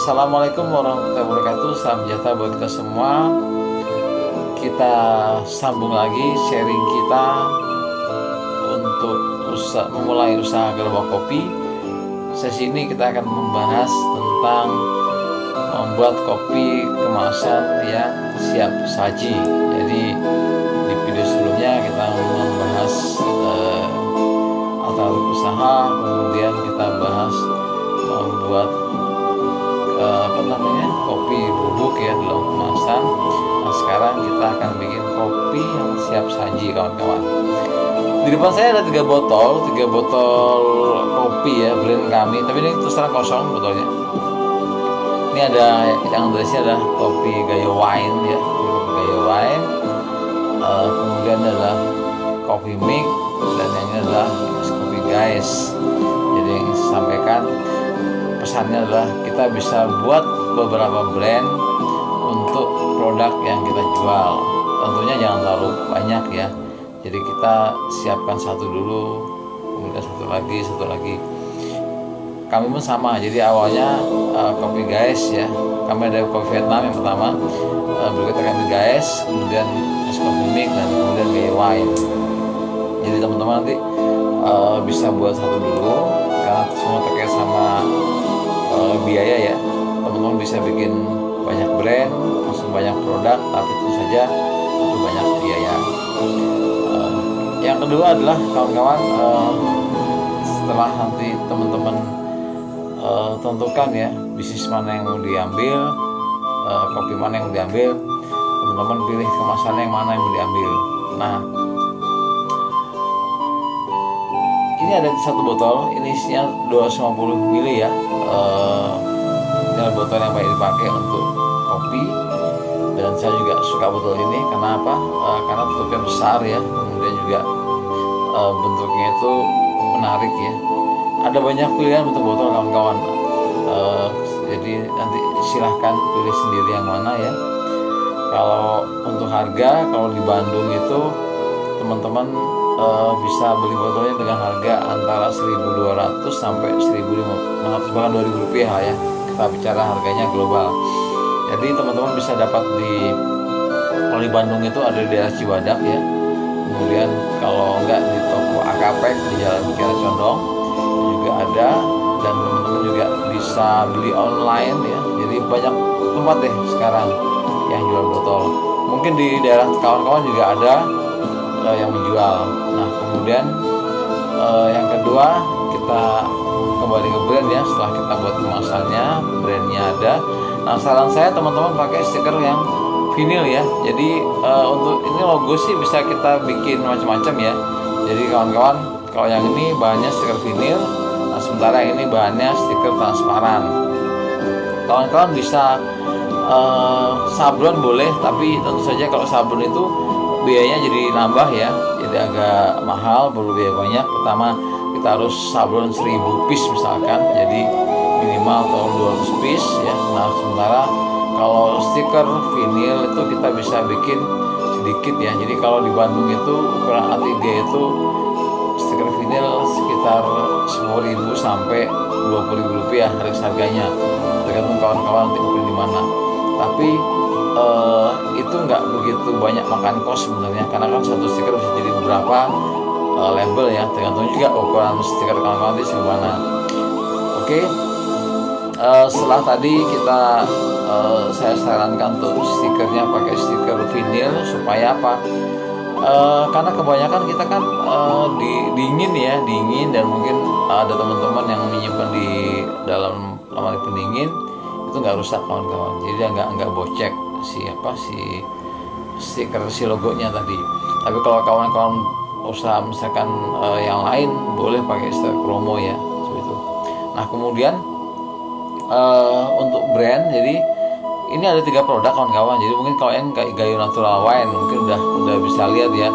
Assalamualaikum warahmatullahi wabarakatuh. Salam sejahtera buat kita semua. Kita sambung lagi sharing kita untuk memulai usaha gerobak kopi. Sesi ini kita akan membahas tentang membuat kopi kemasan yang siap saji. Jadi di video sebelumnya kita membahas alternatif usaha, kemudian kita bahas membuat kopi bubuk ya dalam kemasan. Nah, sekarang kita akan bikin kopi yang siap saji, kawan-kawan. Di depan saya ada 3 botol kopi ya, brand kami, tapi ini terus terang kosong botolnya. Ini ada yang tulisnya adalah kopi gaya wine ya, kopi gaya wine. Kemudian adalah coffee mix, dan yang ini adalah kopi guys. Jadi yang saya sampaikan pesannya adalah kita bisa buat beberapa brand untuk produk yang kita jual. Tentunya jangan terlalu banyak ya. Jadi kita siapkan satu dulu, kemudian satu lagi. Kami pun sama. Jadi awalnya kopi guys ya. Kami ada kopi Vietnam yang pertama, berikutnya kopi guys, kemudian es kopi mix, dan kemudian gaya wine. Jadi teman-teman nanti bisa buat satu dulu, karena semua terkait sama biaya ya. Teman-teman bisa bikin banyak brand, langsung banyak produk, tapi tentu saja itu banyak biaya. Yang kedua adalah kawan-kawan, setelah nanti teman-teman tentukan ya bisnis mana yang mau diambil, kopi mana yang mau diambil, teman-teman pilih kemasannya yang mana yang mau diambil. Nah, ini ada satu botol, ini isinya 250 ml ya. Ini botol yang baik dipakai untuk kopi, dan saya juga suka botol ini. Karena apa? Karena tutupnya besar ya, kemudian juga bentuknya itu menarik ya. Ada banyak pilihan untuk botol, kawan-kawan. Jadi nanti silahkan pilih sendiri yang mana ya. Kalau untuk harga, kalau di Bandung itu teman-teman bisa beli botolnya dengan harga antara 1.200 sampai 1.500 bahkan 2.000 rupiah ya. Kita bicara harganya global. Jadi teman-teman bisa dapat kalau di Bandung itu ada di daerah Cibadak ya. Kemudian kalau enggak di toko Akapek di Jalan Kiara Condong juga ada, dan teman-teman juga bisa beli online ya. Jadi banyak tempat deh sekarang yang jual botol. Mungkin di daerah kawan-kawan juga ada yang menjual. Nah, kemudian yang kedua kita kembali ke brand ya. Setelah kita buat kemasannya, brandnya ada. Nah, saran saya teman-teman pakai stiker yang vinil ya. Jadi untuk ini logo sih bisa kita bikin macam-macam ya. Jadi kawan-kawan, kalau yang ini bahannya stiker vinil, nah sementara yang ini bahannya stiker transparan. Kawan-kawan bisa sablon boleh, tapi tentu saja kalau sablon itu biayanya jadi nambah ya, jadi agak mahal, perlu biaya banyak. Pertama kita harus sablon 1000 piece misalkan, jadi minimal atau 200 piece ya. Nah, sementara kalau stiker vinil itu kita bisa bikin sedikit ya. Jadi kalau di Bandung itu ukuran A3 itu stiker vinil sekitar 10.000 sampai 20.000 rupiah harganya, tergantung kawan-kawan nanti beli di mana. Tapi itu nggak begitu banyak makan kos sebenarnya, karena kan satu stiker bisa jadi beberapa label ya, tergantung juga ukuran stiker kawan-kawan di mana. Oke. Setelah tadi saya sarankan untuk stikernya pakai stiker vinil supaya apa? Karena kebanyakan kita kan dingin, dan mungkin ada teman-teman yang menyimpan di dalam lemari pendingin itu nggak rusak kawan-kawan, jadi nggak bocek si stiker si logonya tadi. Tapi kalau kawan-kawan usaha misalkan yang lain boleh pakai stiker promo ya, seperti itu. Nah, kemudian untuk brand, jadi ini ada 3 produk kawan-kawan. Jadi mungkin kalau yang kayak Gayo Natural Wine mungkin udah bisa lihat ya.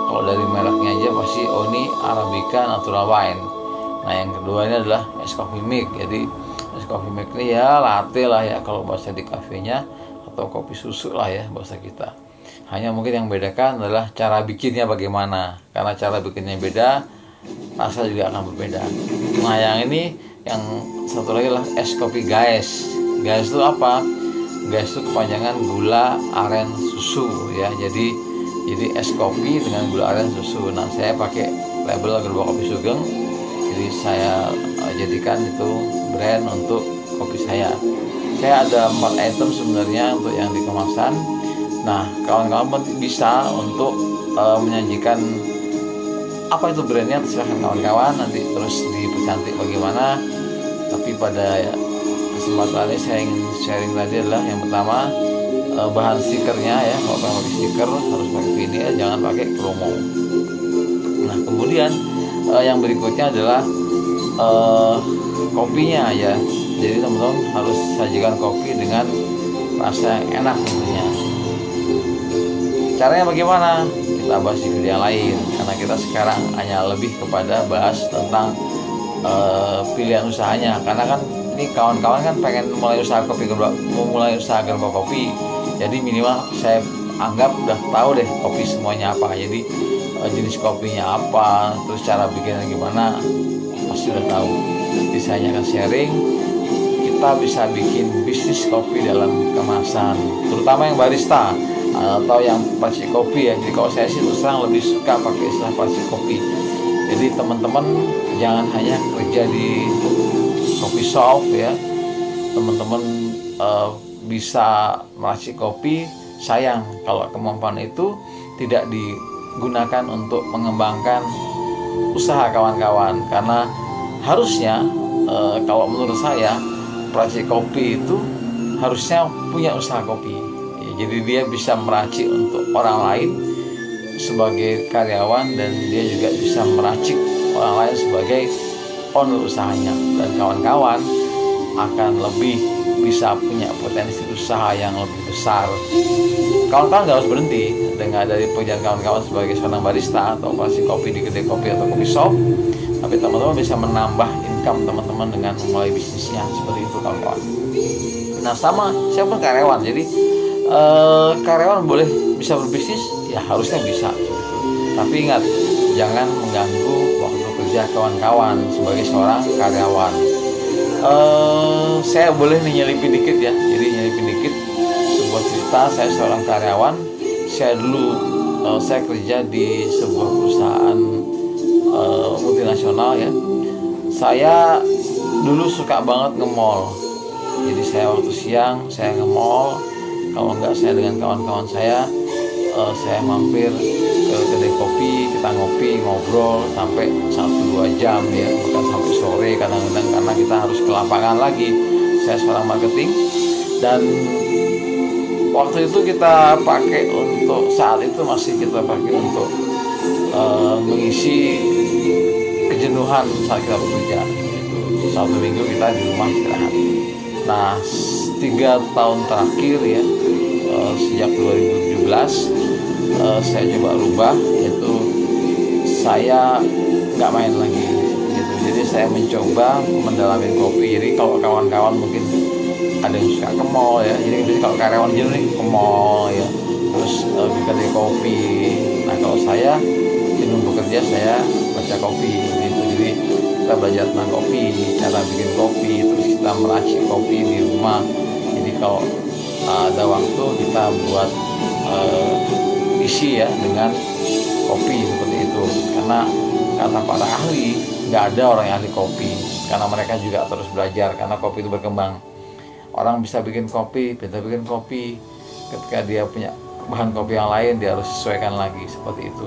Kalau dari mereknya aja pasti ini Arabica Natural Wine. Nah, yang kedua ini adalah es coffee mix. Jadi es coffee mix ini ya latte lah ya kalau bahasa di kafenya, atau kopi susu lah ya bahasa kita. Hanya mungkin yang bedakan adalah cara bikinnya bagaimana. Karena cara bikinnya beda, rasa juga akan berbeda. Nah, yang ini, yang satu lagi lah es kopi guys. GAS itu apa? GAS itu kepanjangan gula aren susu ya. Jadi es kopi dengan gula aren susu. Nah, saya pakai label Gerba Kopi Sugeng. Jadi saya jadikan itu brand untuk kopi saya. Saya ada 4 item sebenarnya untuk yang di kemasan. Nah, kawan-kawan bisa untuk menyajikan apa itu brandnya, silahkan kawan-kawan nanti terus dipercantik bagaimana. Tapi pada kesempatan ini saya ingin sharing tadi adalah yang pertama, bahan stikernya ya. Kalau pengen pakai stiker harus pakai vinyl, jangan pakai promo. Nah, kemudian yang berikutnya adalah kopinya ya. Jadi teman-teman harus sajikan kopi dengan rasa yang enak tentunya. Caranya bagaimana? Kita bahas di video yang lain, karena kita sekarang hanya lebih kepada bahas tentang pilihan usahanya. Karena kan ini kawan-kawan kan pengen mulai usaha kopi, memulai usaha Gerba Kopi. Jadi minimal saya anggap udah tahu deh kopi semuanya apa. Jadi jenis kopinya apa, terus cara bikinnya gimana, pasti udah tahu. Jadi saya akan sharing, kita bisa bikin bisnis kopi dalam kemasan, terutama yang barista atau yang pacik kopi ya. Jadi kalau saya sih terus terang lebih suka pakai istilah pacik kopi. Jadi teman-teman jangan hanya kerja di kopi shop ya. Teman-teman bisa meracik kopi, sayang kalau kemampuan itu tidak digunakan untuk mengembangkan usaha kawan-kawan. Karena harusnya kalau menurut saya peracik kopi itu harusnya punya usaha kopi ya, jadi dia bisa meracik untuk orang lain sebagai karyawan, dan dia juga bisa meracik orang lain sebagai owner usahanya, dan kawan-kawan akan lebih bisa punya potensi usaha yang lebih besar. Kawan-kawan gak harus berhenti dengan dari pekerjaan kawan-kawan sebagai seorang barista atau peracik kopi di kedai kopi atau kopi shop, tapi teman-teman bisa menambah income teman-teman dengan memulai bisnisnya seperti itu kawan-kawan. Nah, sama siapa karyawan, jadi karyawan boleh bisa berbisnis ya, harusnya bisa gitu. Tapi ingat, jangan mengganggu waktu kerja kawan-kawan sebagai seorang karyawan. Saya boleh nyelipin dikit ya, jadi nyelipin dikit sebuah cerita. Saya seorang karyawan, saya dulu saya kerja di sebuah perusahaan multinasional ya. Saya dulu suka banget nge-mall. Jadi saya waktu siang saya nge-mall, kalau enggak saya dengan kawan-kawan saya mampir ke kedai kopi, kita ngopi, ngobrol sampai 1-2 jam ya, bahkan sampai sore kadang-kadang, karena kita harus ke lapangan lagi. Saya seorang marketing, dan waktu itu kita pakai untuk, saat itu masih kita pakai untuk mengisi kejenuhan saat kita bekerja. Itu 1 minggu kita di rumah istirahat. Nah, 3 tahun terakhir ya, sejak 2017 saya coba rubah, yaitu saya nggak main lagi gitu. Jadi saya mencoba mendalami kopi. Jadi kalau kawan-kawan mungkin ada yang suka ke mall ya, jadi kalau karyawan jenuh nih ke mall ya, terus ke kedai kopi. Nah, kalau saya jenuh bekerja, saya baca kopi gitu. Jadi kita belajar tentang kopi, cara bikin kopi, terus kita meracik kopi di rumah. Jadi kalau ada waktu kita buat isi ya dengan kopi seperti itu. Karena kata para ahli, nggak ada orang yang ahli kopi, karena mereka juga terus belajar, karena kopi itu berkembang. Orang bisa bikin kopi, bisa bikin kopi, ketika dia punya bahan kopi yang lain, dia harus sesuaikan lagi seperti itu.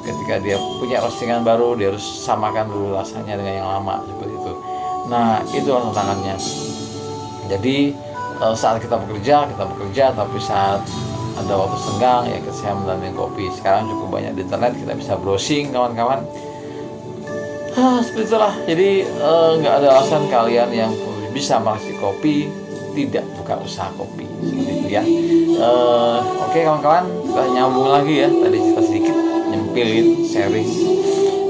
Ketika dia punya roastingan baru, dia harus samakan dulu rasanya dengan yang lama seperti itu. Nah, itulah tantangannya. Jadi saat kita bekerja, tapi saat ada waktu senggang ya saya mendampingi kopi. Sekarang cukup banyak di internet, kita bisa browsing kawan-kawan. Seperti itulah. Jadi nggak ada alasan kalian yang bisa meracik kopi tidak buka usaha kopi seperti itu ya. Oke kawan-kawan, kita nyambung lagi ya. Tadi cerita sedikit, nyempilin, sharing.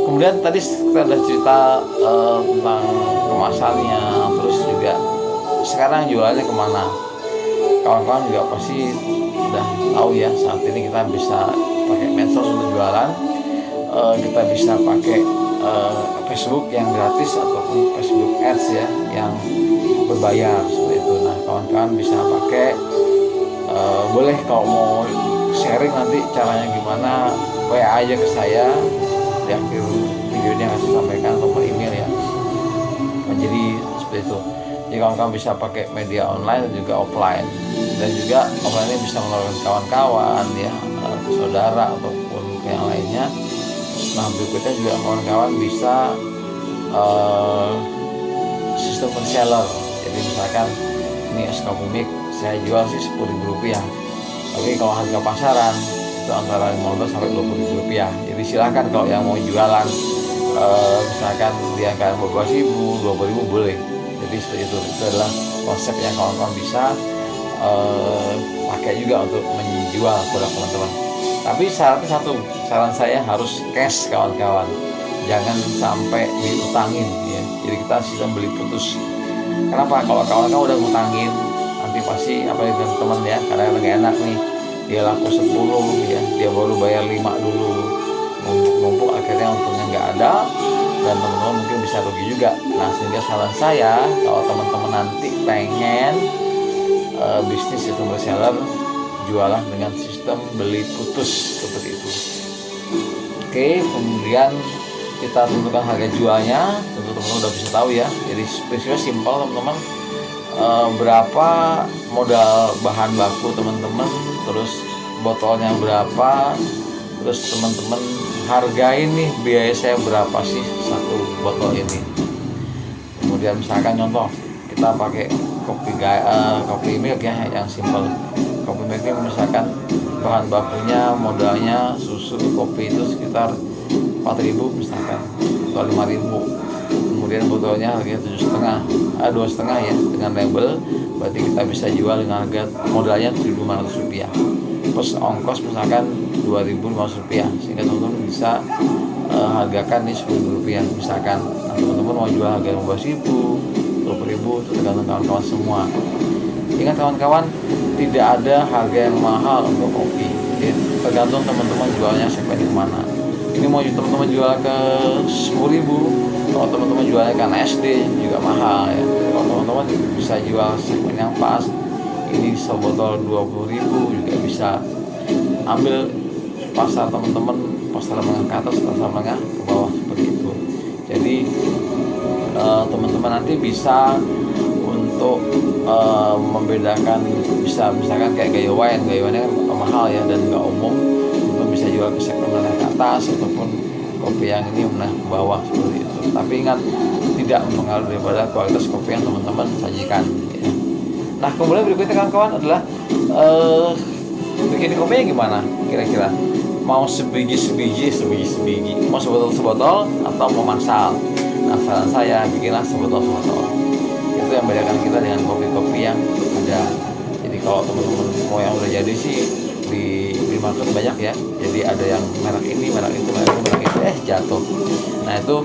Kemudian tadi kita ada cerita tentang kemasannya, terus juga sekarang jualannya kemana. Kawan-kawan juga pasti udah tahu ya, saat ini kita bisa pakai medsos untuk jualan. Kita bisa pakai Facebook yang gratis ataupun Facebook Ads ya yang berbayar seperti itu. Nah, kawan-kawan bisa pakai. Boleh kalau mau sharing nanti caranya gimana, WA aja ke saya di akhir videonya, kasih sampaikan nomor email ya. Nah, jadi seperti itu. Jadi kawan-kawan bisa pakai media online dan juga offline, dan juga offline ini bisa melalui kawan-kawan ya, saudara ataupun yang lainnya. Nah, berikutnya juga kawan-kawan bisa sistem reseller. Jadi misalkan ini es kopi mik saya jual sih Rp10.000, tapi kalau harga pasaran itu antara 15 sampai Rp20.000. Jadi silahkan kalau yang mau jualan misalkan di angka 15.000, 20.000 boleh. Jadi seperti itu adalah konsep yang kawan-kawan bisa pakai juga untuk menjual produk teman-teman. Tapi syaratnya satu, saran saya harus cash kawan-kawan, jangan sampai diutangin ya. Jadi kita sistem beli putus. Kenapa? Kalau kawan-kawan udah ngutangin, nanti pasti apa yang teman ya, kadang-kadang nggak enak nih, dia laku 10 ya, dia baru bayar 5 dulu, numpuk akhirnya untungnya nggak ada, dan teman-teman mungkin bisa rugi juga. Nah, sehingga saran saya, kalau teman-teman nanti pengen bisnis sistem reseller, jualah dengan sistem beli putus seperti itu. Oke, kemudian kita tentukan harga jualnya, tentu teman-teman udah bisa tahu ya. Jadi prinsipnya simpel teman-teman. Berapa modal bahan baku teman-teman, terus botolnya berapa, terus teman-teman hargain nih biaya saya berapa sih satu botol ini. Kemudian misalkan contoh kita pakai kopi milk ya, yang simple. Kopi milk ini misalkan bahan bakunya, modalnya susu, kopi itu sekitar 4.000 misalkan atau 5.000. Kemudian botolnya harganya 2,5 ya dengan label, berarti kita bisa jual dengan harga modalnya Rp7.500 plus ongkos misalkan Rp2.500, sehingga teman-teman bisa hargakan nih Rp10.000 misalkan. Nah, teman-teman mau jual harga 15.000, 20.000 itu tergantung kawan-kawan semua. Ingat kawan-kawan, tidak ada harga yang mahal untuk kopi. Jadi tergantung teman-teman jualnya segmen di mana. Ini mau teman-teman jual ke 10.000, kalau teman-teman jualnya kan SD juga mahal ya. Kalau teman-teman bisa jual segmen yang pas, ini sebotol 20.000 juga bisa. Ambil pasar teman-teman, pasar menengah ke atas, pasar menengah ke bawah seperti itu. Jadi teman-teman nanti bisa untuk membedakan, bisa misalkan kayak gaya wine kan mahal ya dan nggak umum, teman bisa jual ke segmen menengah ke atas ataupun kopi yang ini menengah ke bawah seperti itu. Tapi ingat, tidak mempengaruhi daripada kualitas kopi yang teman-teman sajikan ya. Nah, kemudian berikutnya kawan-kawan adalah bikin kopinya gimana kira-kira? Mau sebiji, mau sebotol atau mau massal? Nah, saran saya bikinlah sebotol. Itu yang membedakan kita dengan kopi-kopi yang ada. Jadi kalau teman-teman mau yang udah jadi sih di market banyak ya. Jadi ada yang merek ini, merek itu, jatuh. Nah, itu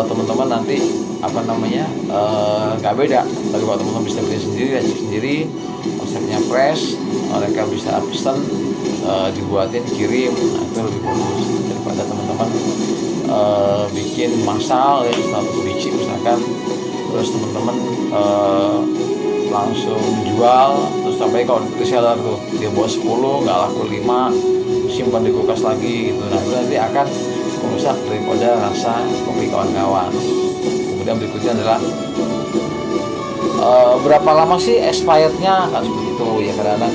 teman-teman nanti nggak beda. Tapi kalau teman-teman bisa beli sendiri, racik sendiri, konsepnya fresh, mereka bisa pesan, dibuatin, kirim. Nah, itu lebih bagus daripada teman-teman bikin massal ya 100 biji misalkan, terus teman-teman langsung jual, terus sampai kalau reseller tuh dia bawa 10 nggak laku 5, simpan di kulkas lagi gitu. Nah, itu nanti akan merusak daripada rasa kopi kawan-kawan. Kemudian berikutnya adalah berapa lama sih expirednya, kan seperti itu ya. Kadang-kadang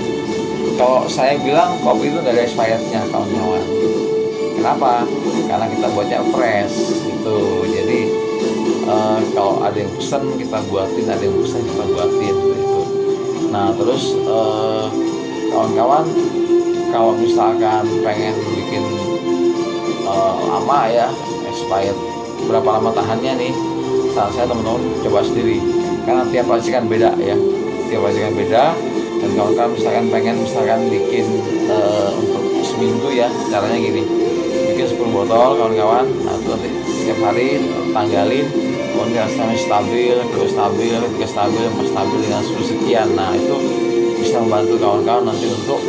kalau saya bilang kopi itu nggak ada expirednya kawan-kawan. Kenapa? Karena kita buatnya fresh gitu. Jadi kalau ada yang pesan kita buatin, ada yang pesan kita buatin gitu. Nah, terus kawan-kawan kalau misalkan pengen bikin lama ya, expired, berapa lama tahannya nih, saran saya teman-teman coba sendiri, karena tiap racikan beda ya, dan kawan-kawan misalkan bikin untuk seminggu ya, caranya gini, bikin 10 botol kawan-kawan. Nah, itu nanti setiap hari tanggalin, kemudian rasanya stabil dengan suhu sekian. Nah, itu bisa membantu kawan-kawan nanti untuk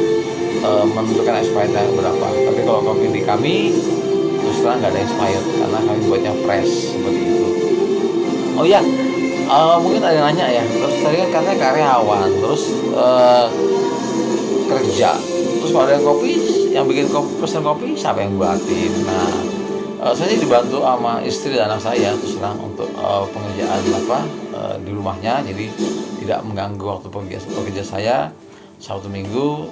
menentukan expired yang berapa. Tapi kalau kopi di kami terus terang nggak ada expired, karena kami buatnya fresh seperti itu. Oh ya, Mungkin ada yang nanya ya, terus tadi kan katanya karyawan, terus kerja, terus kalau ada yang kopi, yang bikin kopi, pesen kopi siapa yang buatin? Nah, saya dibantu sama istri dan anak saya terus terang untuk pengerjaan di rumahnya, jadi tidak mengganggu waktu bekerja saya Sabtu Minggu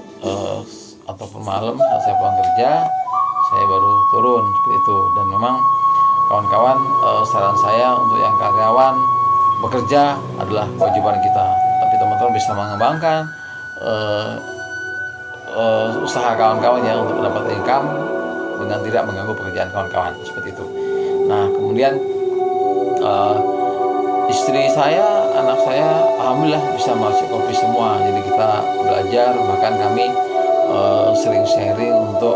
ataupun malam saat saya pulang kerja, saya baru turun seperti itu. Dan memang kawan-kawan, saran saya untuk yang karyawan, bekerja adalah kewajiban kita, tapi teman-teman bisa mengembangkan usaha kawan-kawan ya untuk mendapat income dengan tidak mengganggu pekerjaan kawan-kawan seperti itu. Nah, kemudian istri saya, anak saya, alhamdulillah bisa meracik kopi semua. Jadi kita belajar, bahkan kami sering sharing untuk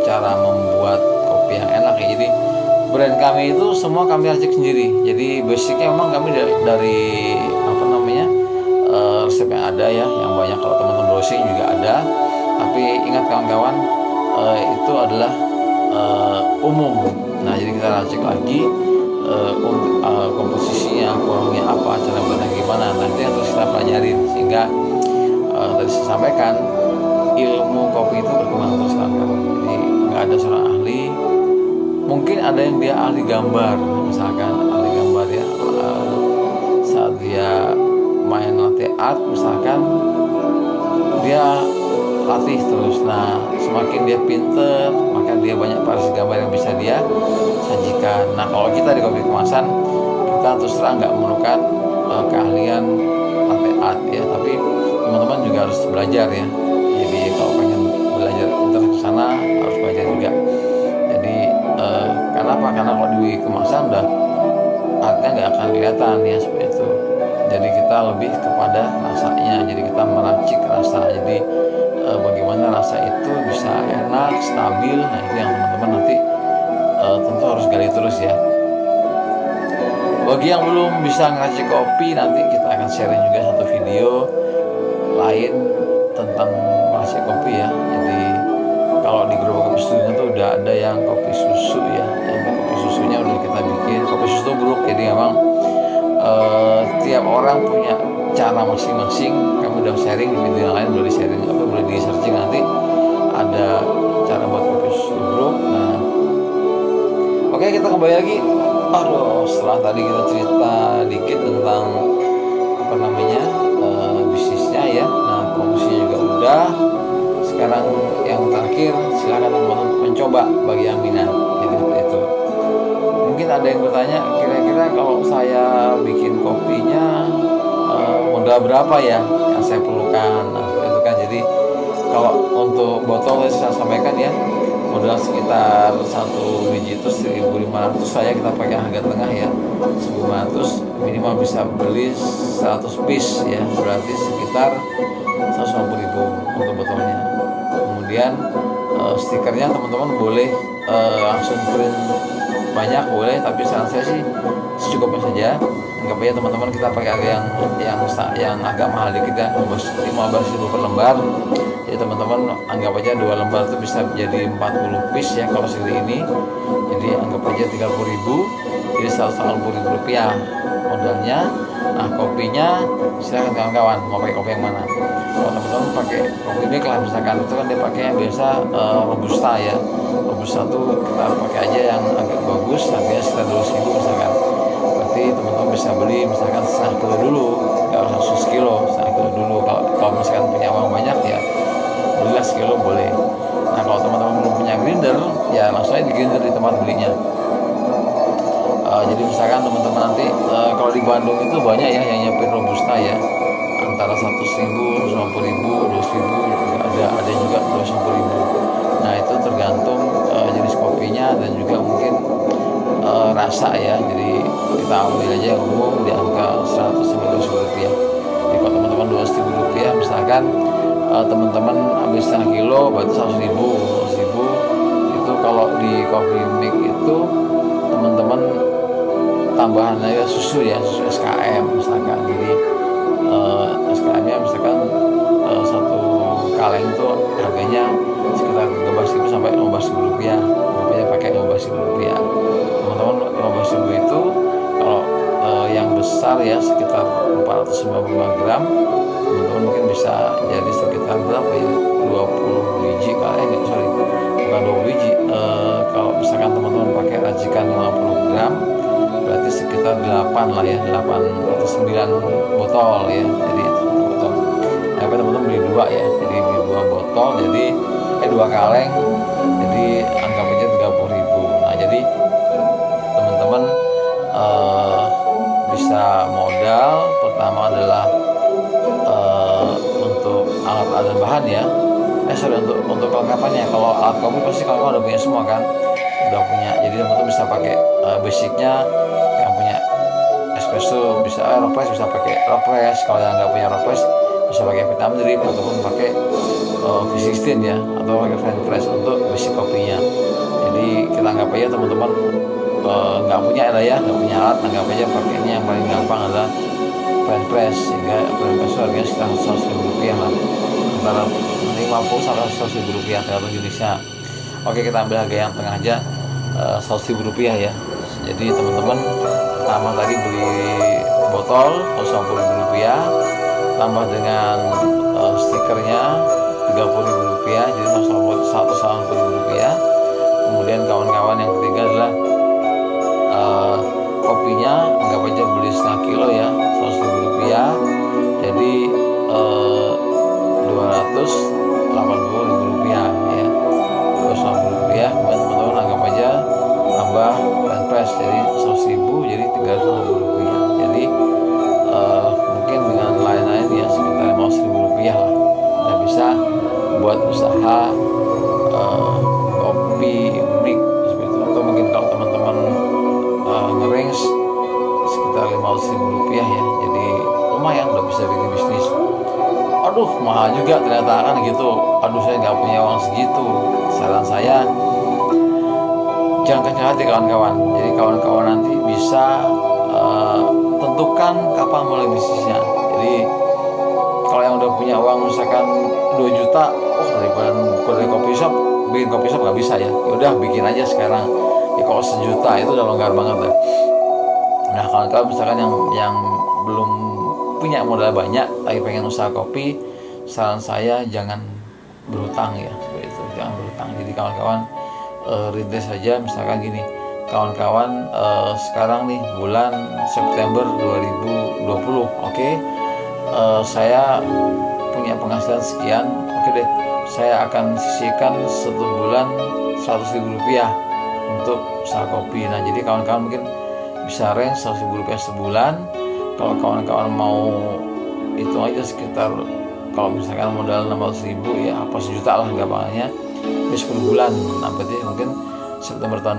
cara membuat kopi yang enak ya. Jadi brand kami itu semua kami racik sendiri. Jadi basicnya memang kami dari resep yang ada ya, yang banyak kalau teman-teman browsing juga ada. Tapi ingat kawan-kawan, itu adalah umum. Nah, jadi kita racik lagi untuk komposisinya, kurangnya apa, cara buatnya gimana. Nanti yang terus kita pelajarin sehingga tadi saya sampaikan, ilmu kopi itu berkembang terus kawan-kawan. Jadi nggak ada seorang ahli. Mungkin ada yang dia ahli gambar, misalkan ahli gambar ya, saat dia main latih art misalkan, dia latih terus. Nah, semakin dia pinter, maka dia banyak variasi gambar yang bisa dia sajikan. Nah, kalau kita di kopi kemasan, kita terus terang nggak memerlukan keahlian latih art ya, tapi teman-teman juga harus belajar ya. Jadi kalau pengen belajar internet ke sana harus belajar juga. Jadi kenapa? Karena kalau di kemasan udah artnya nggak akan kelihatan ya seperti itu. Jadi kita lebih kepada rasanya. Jadi kita meracik rasa. Jadi bagaimana rasa itu bisa enak, stabil. Nah, itu yang teman-teman nanti tentu harus gali terus ya. Bagi yang belum bisa ngeracik kopi, nanti kita akan sharing juga satu video lain tentang meracik kopi ya. Jadi kalau di grup kopi susunya tuh udah ada yang kopi susu ya, yang kopi susunya udah kita bikin. Kopi susu tuh grup, jadi memang tiap orang punya cara masing-masing. Kami udah sharing di video yang lain, boleh di sharing boleh di searching nanti ada cara buat kopi susu grup. Nah, oke, kita kembali lagi. Setelah tadi kita cerita dikit tentang bisnisnya ya. Nah, promosinya juga udah. Sekarang yang terakhir, silakan teman-teman mencoba bagi yang minat. Jadi seperti itu. Mungkin ada yang bertanya, kira-kira kalau saya bikin kopinya modal berapa ya yang saya perlukan? Nah, seperti itu kan. Jadi kalau untuk botol saya sampaikan ya, modal sekitar 1 biji itu 1.500 saya, kita pakai harga tengah ya, 1.500, minimal bisa beli 100 piece ya, berarti sekitar 150.000 untuk botolnya. Kemudian stikernya teman-teman boleh langsung print banyak boleh, tapi saran saya sih secukupnya saja. Anggap aja teman-teman kita pakai harga yang agak mahal dikit ya, 15.000 per lembar. Jadi teman-teman anggap aja 2 lembar itu bisa jadi 40 piece ya kalau segini ini. Jadi anggap aja 30.000, jadi 180.000 rupiah modalnya. Nah, kopinya silakan kawan-kawan mau pakai kopi yang mana. Kalau teman-teman pakai kopi mik lah misalkan, itu kan dia pakai yang biasa robusta ya. Robusta tuh kita pakai aja yang agak bagus, harganya sekitar 200.000 misalkan. Berarti teman-teman bisa beli misalkan setengah kilo dulu, nggak usah sekilo, setengah kilo dulu. Kalau misalkan punya uang banyak ya belilah sekilo boleh. Nah, kalau teman-teman belum punya grinder ya langsung aja di grinder di tempat belinya. Jadi misalkan teman-teman nanti kalau di Bandung itu banyak ya yang nyiapin robusta ya, antara 100.000, 150.000, 200.000 ada juga 250.000. Nah, itu tergantung jenis kopinya dan juga mungkin rasa ya. Jadi kita ambil aja yang umum di angka 100 sampai 200 rupiah. Jadi kalau teman-teman 200.000 rupiah misalkan, teman-teman ambil setengah kilo berarti 100.000 itu. Kalau di coffee mix itu teman-teman tambahannya susu ya, susu SKM misalkan. Jadi SKM nya misalkan satu kaleng itu harganya sekitar 13.000 sampai 15.000 rupiah. Makanya pakai 15.000 rupiah teman-teman. 15.000 itu kalau yang besar ya, sekitar 455 gram. Teman-teman mungkin bisa jadi sekitar berapa ya, 20 biji enggak, sorry, bukan 20 biji. Kalau misalkan teman-teman pakai racikan 50 gram berarti sekitar 8 lah ya, 8 atau 9 botol ya. Jadi botol. Nah, teman-teman beli 2 ya, jadi beli 2 botol, jadi 2 kaleng, jadi anggap aja 30.000. Nah, jadi teman-teman bisa modal pertama adalah untuk alat dan bahan ya. Untuk kelengkapannya. Kalau alat kopi pasti kamu udah punya semua kan, udah punya. Jadi teman-teman bisa pakai basicnya, yang punya espresso bisa aeropress, bisa pakai aeropress. Kalau yang nggak punya aeropress bisa pakai vitamin drip ataupun pakai V16 ya, atau pakai French press untuk basic kopinya. Jadi kita anggap aja teman-teman nggak punya ya, nggak punya alat, anggap aja pakainya yang paling gampang adalah French press, sehingga French press harganya sekitar 100.000 rupiah lah, antara 50 sampai 100.000 rupiah tergantung jenisnya. Oke, kita ambil harga yang tengah aja, 100.000 rupiah ya. Jadi teman-teman pertama tadi beli botol 150.000 rupiah, tambah dengan stikernya 30.000 rupiah, jadi 180.000 rupiah. Kemudian kawan-kawan yang ketiga adalah kopinya, anggap aja beli setengah kilo ya, 100.000 rupiah, jadi 280.000 rupiah ya, 280.000 rupiah. Kemudian teman-teman anggap aja tambah French press, jadi 100.000, jadi 300.000 rupiah. Jadi mungkin dengan lain-lain ya sekitar 50.000 rupiah lah, kita bisa buat usaha kopi break seperti itu. Atau mungkin kalau teman-teman nge-range sekitar 500.000 rupiah ya, jadi lumayan udah bisa bikin bisnis. Aduh, mahal juga ternyata kan gitu. Aduh, saya nggak punya uang segitu. Saran saya, jangan kecil hati kawan-kawan. Jadi kawan-kawan nanti bisa tentukan kapan mulai bisnisnya. Jadi kalau yang udah punya uang misalkan 2 juta, daripada kopi shop, bikin kopi shop nggak bisa ya. Udah bikin aja sekarang. Ya kalau 1 juta itu udah longgar banget lah. Nah, kalau misalkan yang belum punya modal banyak tapi pengen usaha kopi, saran saya jangan berhutang ya, seperti itu, jangan berhutang. Jadi kawan-kawan rintis saja. Misalkan gini, kawan-kawan sekarang nih bulan September 2020, oke, saya punya penghasilan sekian, oke deh, saya akan sisihkan 1 bulan 100.000 rupiah untuk usaha kopi. Nah, jadi kawan-kawan mungkin bisa range 100.000 rupiah sebulan. Kalau kawan-kawan mau hitung aja sekitar, kalau misalkan modal 600.000 ya apa 1 juta lah gampangannya, 10 bulan. Nah, berarti mungkin September tahun